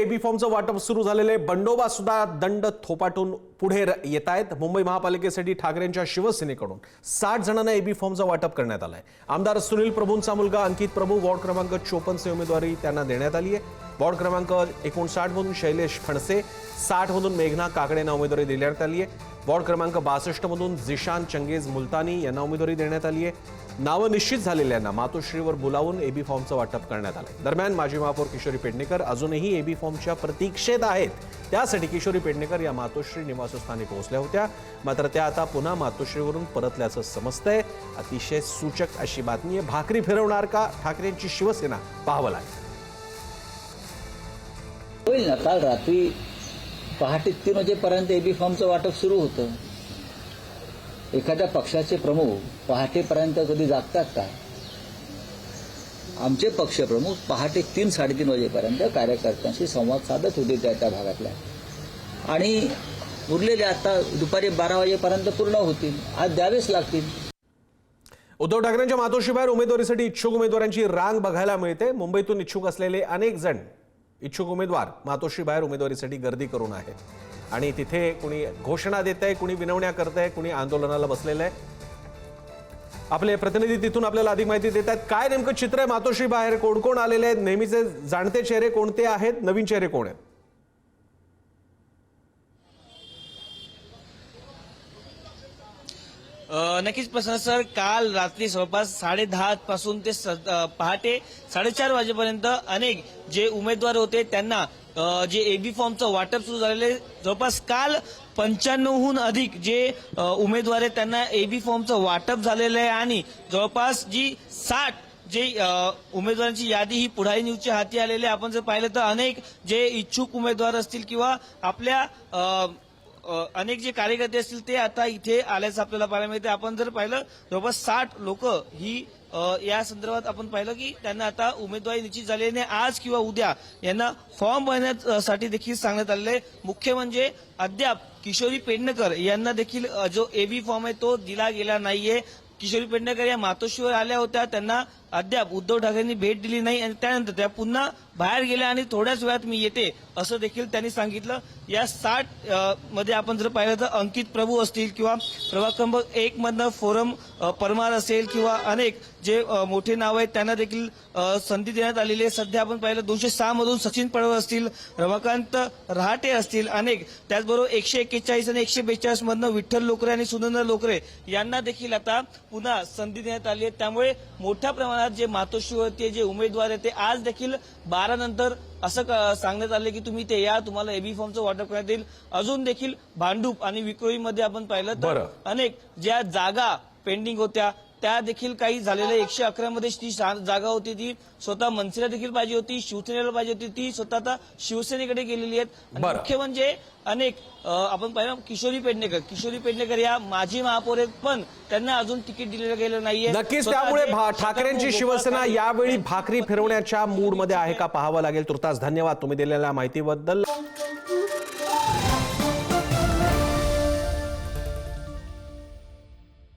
AB फॉर्मचं वाटप सुरू झालेले बंडोबा सुद्धा दंड थोपाटून पुढे येत आहेत। मुंबई महापालिकेसाठी ठाकरेंच्या शिवसेनेकडून 60 जणांना एबी फॉर्मचं वाटप करण्यात आलंय। आमदार सुनील प्रभूंचा मुलगा अंकित प्रभू वॉर्ड क्रमांक 54 ची उमेदवारी त्यांना देण्यात आली आहे। वॉर्ड क्रमांक 59 मधून शैलेश फणसे, 60 मधून मेघना काकडेंना उमेदवारी देण्यात आली आहे। वॉर्ड क्रमांक 62 मधून जिशान चंगेज मुलतानी यांना उमेदवारी देण्यात आली आहे। नावं निश्चित झालेल्यांना मातोश्रीवर बोलावून एबी फॉर्मचं वाटप करण्यात आलंय। दरम्यान माजी महापौर किशोरी पेडणेकर अजूनही एबी फॉर्मच्या प्रतीक्षेत आहेत। त्यासाठी किशोरी पेडणेकर या मातोश्री निवासस्थानी पोहोचल्या होत्या, मात्र त्या आता पुन्हा मातोश्रीवरून परतल्याचं समजतंय। अतिशय सूचक अशी बातमी आहे। भाकरी फिरवणार का ठाकरेंची शिवसेना, पाहावं लागेल। होईल ना, काल रात्री पहाटे 3 वाजेपर्यंत एबी फॉर्मचं वाटप सुरू होतं। एखाद्या पक्षाचे प्रमुख पहाटेपर्यंत कधी जागतात का? आमचे पक्षप्रमुख पहाटे 3-3:30 वाजेपर्यंत कार्यकर्त्यांशी संवाद साधत होते त्या भागातल्या, आणि उरलेले आता दुपारी 12 वाजेपर्यंत पूर्ण होतील। आज द्यावेच लागतील। उद्धव ठाकरेंच्या मातोश्रीबाहेर उमेदवारीसाठी इच्छुक उमेदवारांची रांग बघायला मिळते। मुंबईतून इच्छुक असलेले अनेक जण इच्छुक उमेदवार मातोश्रीबाहेर उमेदवारीसाठी गर्दी करून आहेत आणि तिथे कुणी घोषणा देतंय, कुणी विनवण्या करतंय, कुणी आंदोलनाला बसलेलं आहे। आपले प्रतिनिधी तिथून आपल्याला अधिक माहिती देत आहेत। काय नेमकं चित्र आहे मातोश्रीबाहेर? कोण कोण आलेले आहेत? नेहमीचे जाणते चेहरे कोणते आहेत? नवीन चेहरे कोण आहेत? नक्कीच प्रसन्न सर, काल रात्री जवळपास 10:30 पासून ते पहाटे 4:30 वाजेपर्यंत अनेक जे उमेदवार होते त्यांना जे एबी फॉर्मचं वाटप सुरू झालेले, जवळपास काल 95हून अधिक जे उमेदवार आहेत त्यांना एबी फॉर्मचं वाटप झालेलं आहे आणि जवळपास जी 60 जे उमेदवारांची यादी ही पुढारी न्यूजच्या हाती आलेली आहे। आपण जर पाहिलं तर अनेक जे इच्छुक उमेदवार असतील किंवा आपल्या अनेक जे कार्यकर्ते असतील ते आता इथे आल्याचं आपल्याला पाहायला मिळते। आपण जर पाहिलं जवळपास 60 लोक ही या संदर्भात आपण पाहिलं की त्यांना आता उमेदवारी निश्चित झालेली आहे। आज किंवा उद्या यांना फॉर्म भरण्यासाठी देखील सांगण्यात आलेलं आहे। मुख्य म्हणजे अद्याप किशोरी पेडणेकर यांना देखील जो एबी फॉर्म आहे तो दिला गेला नाहीये। किशोरी पेडणेकर या मातोश्रीवर आल्या होत्या, त्यांना अद्याप उद्धव ठाकरेंनी भेट दिली नाही आणि त्यानंतर त्या पुन्हा बाहेर गेल्या आणि थोड्याच वेळात मी येते असं देखील त्यांनी सांगितलं। या 60 मध्ये आपण जर पाहिलं तर अंकित प्रभू असतील किंवा प्रभाग क्रमांक 1 मधनं फोरम परमार असेल किंवा अनेक जे मोठे नाव आहेत त्यांना देखील संधी देण्यात आलेली आहे। सध्या आपण पाहिलं 206 मधून सचिन पडवळ असतील, रमाकांत रहाटे असतील अनेक, त्याचबरोबर 141 आणि 142 मधनं विठ्ठल लोकरे आणि सुनंदा लोकरे यांना देखील आता पुन्हा संधी देण्यात आली आहे। त्यामुळे मोठ्या प्रमाणात जे मातोश्रीवरती जे उमेदवार आहेत ते आज देखील 12 नंतर असं सांगण्यात आले की तुम्ही ते या, तुम्हाला एबी फॉर्मचं वाटप करण्यात येईल। अजून देखील भांडूप आणि विक्रोळीमध्ये आपण पाहिलं तर अनेक ज्या जागा पेंडिंग होत्या त्या देखील काही झालेल्या 111 मध्ये ती जागा होती ती स्वतः मनसेला देखील पाहिजे होती, शिवसेनेला पाहिजे होती, ती स्वतः आता शिवसेनेकडे गेलेली आहेत। मुख्य म्हणजे अनेक आपण पाहिलं किशोरी पेडणेकर या माजी महापौर आहेत, पण त्यांना अजून तिकीट दिलेलं गेलं नाहीये। नक्कीच त्यामुळे ठाकरेंची शिवसेना यावेळी भाकरी फिरवण्याच्या मूडमध्ये आहे का, पाहावं लागेल। तुर्तास धन्यवाद तुम्ही दिलेल्या माहितीबद्दल।